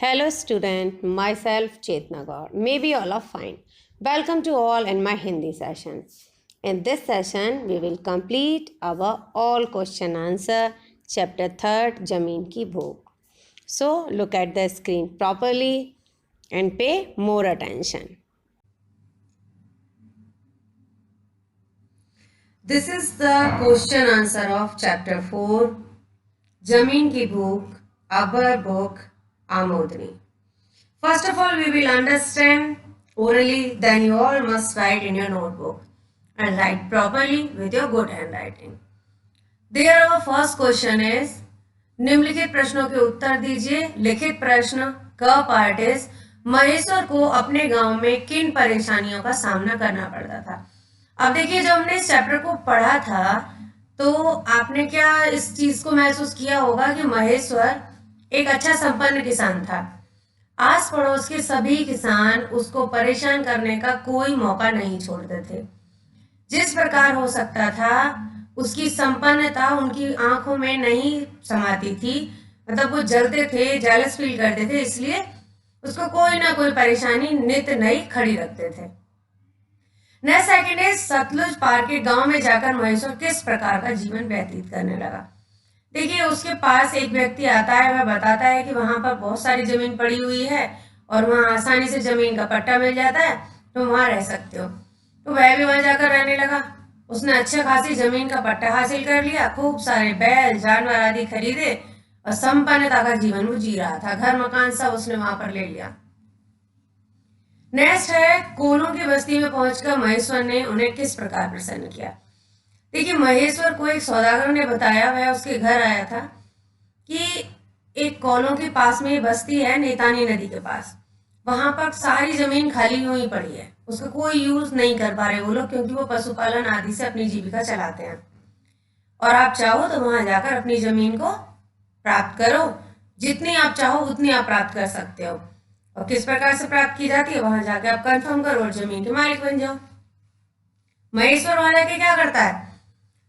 Hello student, myself Chetna Gaur. Maybe all are fine. Welcome to all in my Hindi session. In this session, we will complete our all question answer chapter 3rd Jameen Ki Bhook. So look at the screen properly and pay more attention. This is the question answer of chapter 4 Jameen Ki Bhook, our book Amodni. First of all, we will understand orally, then you all must write in your notebook and write properly with your good handwriting. There our first question is निम्नलिखित प्रश्नों के उत्तर दीजिए. लिखित प्रश्न क part is Maheshwar को अपने गांव में किन परेशानियों का सामना करना पड़ता था. अब देखिए, जब हमने इस चैप्टर को पढ़ा था तो आपने क्या इस चीज को महसूस किया होगा कि महेश्वर एक अच्छा संपन्न किसान था. आस पड़ोस के सभी किसान उसको परेशान करने का कोई मौका नहीं छोड़ते थे. जिस प्रकार हो सकता था उसकी संपन्नता उनकी आंखों में नहीं समाती थी. मतलब वो जलते थे, जेलस फील करते थे, इसलिए उसको कोई ना कोई परेशानी नित्य नई खड़ी रखते थे. नेक्स्ट सेकंड इज सतलुज पार के गांव में जाकर महेश्वर किस प्रकार का जीवन व्यतीत करने लगा. देखिए, उसके पास एक व्यक्ति आता है, वह बताता है कि वहां पर बहुत सारी जमीन पड़ी हुई है और वहां आसानी से जमीन का पट्टा मिल जाता है, तो वहां रह सकते हो. तो वह भी वहां जाकर रहने लगा. उसने अच्छे खासी जमीन का पट्टा हासिल कर लिया, खूब सारे बैल जानवर आदि खरीदे और संपन्नता का जीवन वो जी रहा था. घर मकान सब उसने वहां पर ले लिया. नेक्स्ट है कोलों की बस्ती में पहुंचकर महेश्वर ने उन्हें किस प्रकार प्रसन्न किया. देखिए, महेश्वर को एक सौदागर ने बताया, वह उसके घर आया था कि एक कोलों के पास में बस्ती है, नेतानी नदी के पास. वहां पर सारी जमीन खाली हुई पड़ी है, उसका कोई यूज नहीं कर पा रहे वो लोग, क्योंकि वो पशुपालन आदि से अपनी जीविका चलाते हैं. और आप चाहो तो वहां जाकर अपनी जमीन को प्राप्त करो, जितनी आप चाहो उतनी आप प्राप्त कर सकते हो. और किस प्रकार से प्राप्त की जाती है, वहां जाके आप कंफर्म करो और जमीन के मालिक बन जाओ. महेश्वर वहां जाके क्या करता है,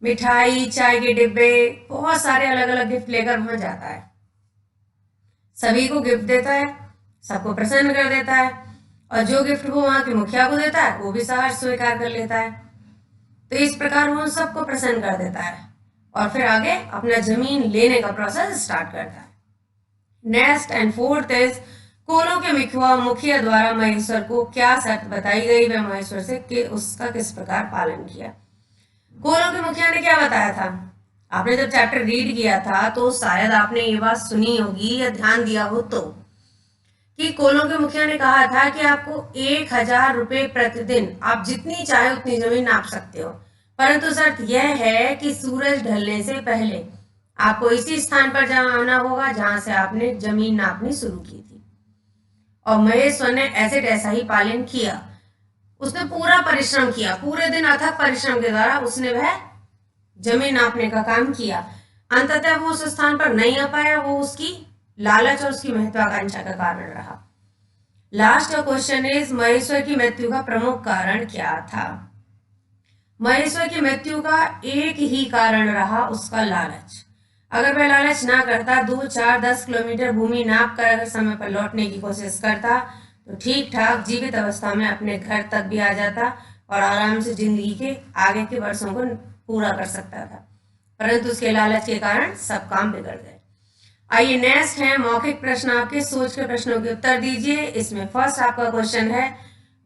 मिठाई, चाय के डिब्बे, बहुत सारे अलग अलग गिफ्ट लेकर वहां जाता है. सभी को गिफ्ट देता है, सबको प्रसन्न कर देता है, और जो गिफ्ट वो वहां के मुखिया को देता है वो भी सहर्ष स्वीकार कर लेता है. तो इस प्रकार वो सबको प्रसन्न कर देता है और फिर आगे अपना जमीन लेने का प्रोसेस स्टार्ट करता है. नेक्स्ट एंड फोर्थ इज कोलों के मुखिया द्वारा महेश्वर को क्या शर्त बताई गई, वह महेश्वर से कि उसका किस प्रकार पालन किया. कोलों के मुखिया ने क्या बताया था. आपने जब चैप्टर रीड किया था तो शायद आपने ये बात सुनी होगी या ध्यान दिया हो तो, कि कोलों के मुखिया ने कहा था कि आपको 1000 रुपये प्रतिदिन आप जितनी चाहे उतनी जमीन नाप सकते हो, परंतु शर्त यह है कि सूरज ढलने से पहले आपको इसी स्थान पर जाना होगा जहां से आपने जमीन नापनी शुरू की थी. और महेश्वर ने ऐसा ही पालन किया. उसने पूरा परिश्रम किया, पूरे दिन अथक परिश्रम के द्वारा उसने वह जमीन नापने का काम किया. अंततः वो उस स्थान पर नहीं आ पाया, वो उसकी लालच और उसकी महत्वाकांक्षा का कारण रहा. लास्ट क्वेश्चन इज महेश्वर की मृत्यु का प्रमुख कारण क्या था. महेश्वर की मृत्यु का एक ही कारण रहा, उसका लालच. अगर वह लालच ना करता, 2, 4, 10 किलोमीटर भूमि नाप कर अगर समय पर लौटने की कोशिश करता तो ठीक ठाक जीवित अवस्था में अपने घर तक भी आ जाता और आराम से जिंदगी के आगे के वर्षों को पूरा कर सकता था, परंतु उसके लालच के कारण सब काम बिगड़ गए. आइए नेक्स्ट है मौखिक प्रश्न. आपके सोच के प्रश्नों के उत्तर दीजिए. इसमें फर्स्ट आपका क्वेश्चन है,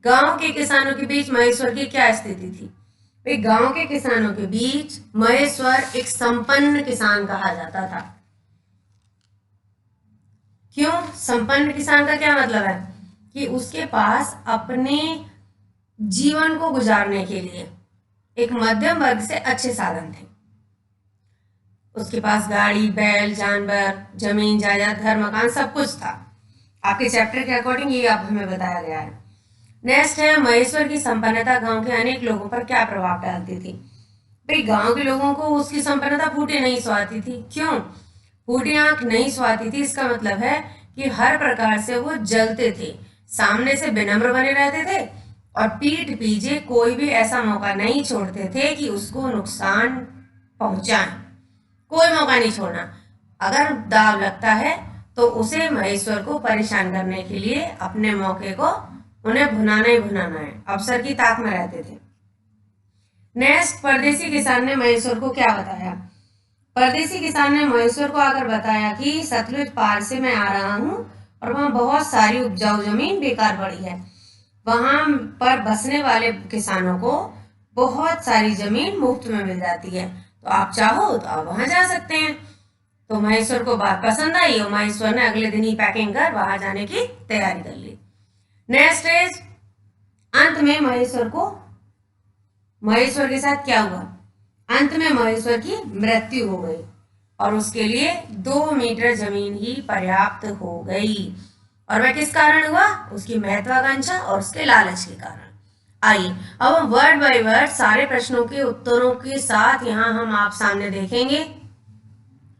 गांव के किसानों के बीच महेश्वर की क्या स्थिति थी. भाई, गांव के किसानों के बीच महेश्वर एक संपन्न किसान कहा जाता था. क्यों संपन्न किसान का क्या मतलब है कि उसके पास अपने जीवन को गुजारने के लिए एक मध्यम वर्ग से अच्छे साधन थे. उसके पास गाड़ी, बैल, जानवर, जमीन जायदाद, घर मकान सब कुछ था. आपके चैप्टर के अकॉर्डिंग ये आप हमें बताया गया है. नेक्स्ट है महेश्वर की संपन्नता गांव के अनेक लोगों पर क्या प्रभाव डालती थी. भाई, गांव के लोगों को उसकी संपन्नता फूटे नहीं सुहाती थी. क्यों फूटी आंख नहीं सुहाती थी, इसका मतलब है कि हर प्रकार से वो जलते थे, सामने से विनम्र बने रहते थे और पीठ पीछे कोई भी ऐसा मौका नहीं छोड़ते थे कि उसको नुकसान पहुंचाएं. कोई मौका नहीं छोड़ना. अगर दाव लगता है तो उसे महेश्वर को परेशान करने के लिए अपने मौके को उन्हें भुनाना ही भुनाना है। अफसर की ताक में रहते थे। नेक्स्ट, परदेसी किसान ने महेश्वर को क्या बताया? परदेसी किसान ने महेश्वर को आकर बताया कि सतलुज पार से मैं आ रहा हूँ और वहाँ बहुत सारी उपजाऊ जमीन बेकार पड़ी है। वहां पर बसने वाले किसानों को बहुत सारी जमीन मुफ्त में मिल जाती है, तो आप चाहो तो आप वहां जा सकते हैं। तो महेश्वर को बात पसंद आई और महेश्वर ने अगले दिन ही पैकिंग कर वहां जाने की तैयारी कर ली। नेक्स्ट इज, अंत में महेश्वर के साथ क्या हुआ? अंत में महेश्वर की मृत्यु हो गई और उसके लिए 2 मीटर जमीन ही पर्याप्त हो गई। और वह किस कारण हुआ? उसकी महत्वाकांक्षा और उसके लालच के कारण। आइए अब हम वर्ड बाय वर्ड सारे प्रश्नों के उत्तरों के साथ यहाँ हम आप सामने देखेंगे।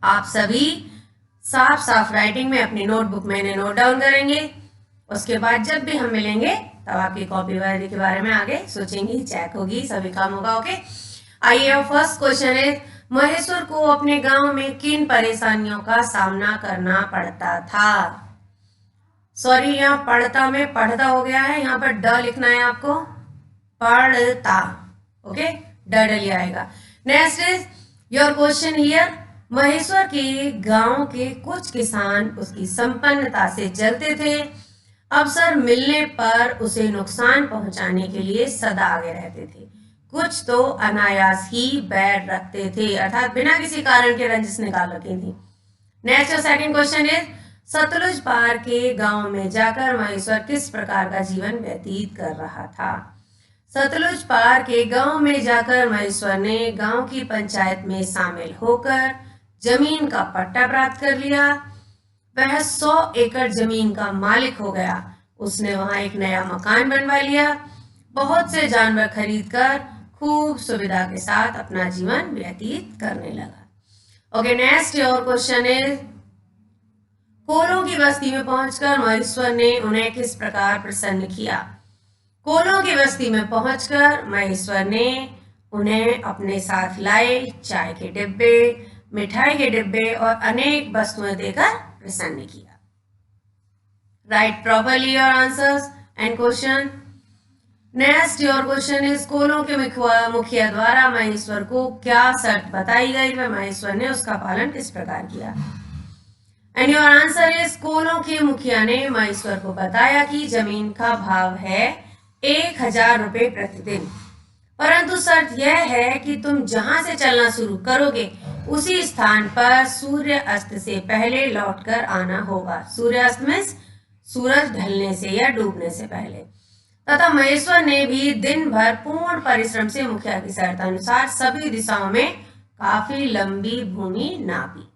आप सभी साफ साफ राइटिंग में अपनी नोटबुक में नोट डाउन करेंगे। उसके बाद जब भी हम मिलेंगे तब आपकी कॉपी वर्दी के बारे में आगे सोचेंगे, चेक होगी, सभी काम होगा। ओके, आइए अब फर्स्ट क्वेश्चन है, महेश्वर को अपने गांव में किन परेशानियों का सामना करना पड़ता था? सॉरी, यहाँ पढ़ता में पढ़ता हो गया है, यहाँ पर ड लिखना है आपको, पढ़ता। ओके, ड डली आएगा। Next is your question here, Maheshwar के गांव के कुछ किसान उसकी संपन्नता से जलते थे। अवसर मिलने पर उसे नुकसान पहुंचाने के लिए सदा आगे रहते थे। कुछ तो अनायास ही बैर रखते थे, अर्थात बिना किसी कारण के रंजिश निकाल रखी थी। नेक्स्ट और सेकंड क्वेश्चन इज, सतलुज पार के गांव में जाकर महेश्वर किस प्रकार का जीवन व्यतीत कर रहा था? सतलुज पार के गांव में जाकर महेश्वर ने गांव की पंचायत में शामिल होकर जमीन का पट्टा प्राप्त कर लिया। वह 100 एकड़ जमीन का मालिक हो गया। उसने वहां एक नया मकान बनवा लिया। बहुत से जानवर खरीदकर खूब सुविधा के साथ अपना जीवन व्यतीत करने लगा। Okay, next your question is, कोलों की बस्ती में पहुंचकर महेश्वर ने उन्हें किस प्रकार प्रसन्न किया? कोलों की बस्ती में पहुंचकर महेश्वर ने उन्हें अपने साथ लाए चाय के डिब्बे, मिठाई के डिब्बे और अनेक वस्तुएं देकर प्रसन्न किया। Right properly your answers and question. Next your question is, कोलों के मुखिया द्वारा महेश्वर को क्या शर्त बताई गई व महेश्वर ने उसका पालन किस प्रकार किया? एंड योर आंसर इज, कोलों के मुखिया ने महेश्वर को बताया कि जमीन का भाव है 1000 रुपए प्रतिदिन, परंतु शर्त यह है कि तुम जहां से चलना शुरू करोगे उसी स्थान पर सूर्य अस्त से पहले लौटकर आना होगा। सूर्य अस्त में सूरज ढलने से या डूबने से पहले। तथा महेश्वर ने भी दिन भर पूर्ण परिश्रम से मुखिया की शर्त अनुसार सभी दिशाओं में काफी लंबी भूमि नापी।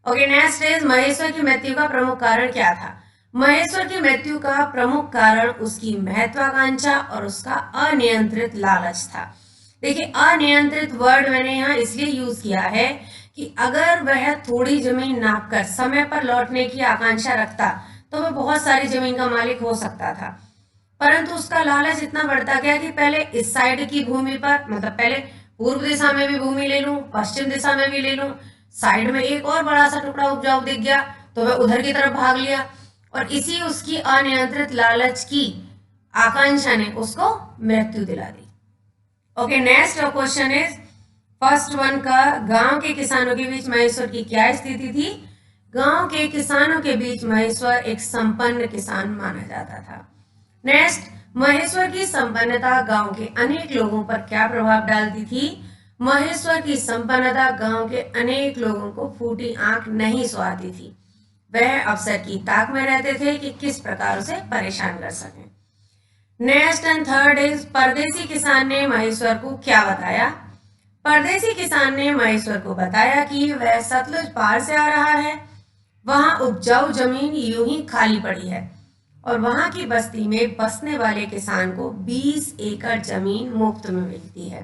ओके, नेक्स्ट इज, महेश्वर की मृत्यु का प्रमुख कारण क्या था? महेश्वर की मृत्यु का प्रमुख कारण उसकी महत्वाकांक्षा और उसका अनियंत्रित लालच था। देखिए, अनियंत्रित वर्ड मैंने यहाँ इसलिए यूज किया है कि अगर वह थोड़ी जमीन नापकर समय पर लौटने की आकांक्षा रखता तो वह बहुत सारी जमीन का मालिक हो सकता था, परंतु उसका लालच इतना बढ़ता गया कि पहले इस साइड की भूमि पर, मतलब पहले पूर्व दिशा में भी भूमि ले लूं, पश्चिम दिशा में भी ले लूं, साइड में एक और बड़ा सा टुकड़ा उपजाऊ दिख गया तो वह उधर की तरफ भाग लिया, और इसी उसकी अनियंत्रित लालच की आकांक्षा ने उसको मृत्यु दिला दी। Okay, next question is, first one का, गांव के किसानों के बीच महेश्वर की क्या स्थिति थी? गांव के किसानों के बीच महेश्वर एक संपन्न किसान माना जाता था। नेक्स्ट, महेश्वर की संपन्नता गांव के अनेक लोगों पर क्या प्रभाव डालती थी? महेश्वर की संपन्नता गांव के अनेक लोगों को फूटी आंख नहीं सुहाती थी। वह अफसर की ताक में रहते थे कि किस प्रकार उसे परेशान कर सकें। नेक्स्ट एंड थर्ड इज, परदेसी किसान ने महेश्वर को क्या बताया? परदेसी किसान ने महेश्वर को बताया कि वह सतलुज पार से आ रहा है, वहां उपजाऊ जमीन यूं ही खाली पड़ी है और वहां की बस्ती में बसने वाले किसान को 20 एकड़ जमीन मुफ्त में मिलती है।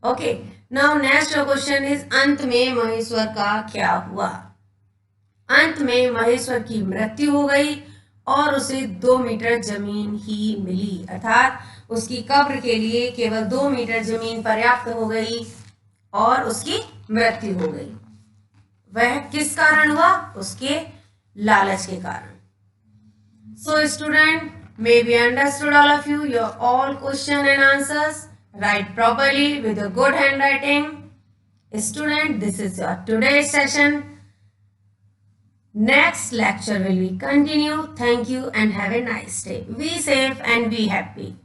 Okay, now next question is, अंत में महेश्वर का क्या हुआ? अंत में महेश्वर की मृत्यु हो गई और उसे 2 मीटर जमीन ही मिली, अर्थात उसकी कब्र के लिए केवल 2 मीटर जमीन पर्याप्त हो गई और उसकी मृत्यु हो गई। वह किस कारण हुआ? उसके लालच के कारण। So student, may we understood all of you, your all question and answers, write properly with a good handwriting. Student, this is your today's session. Next lecture will be continue. Thank you and have a nice day. Be safe and be happy.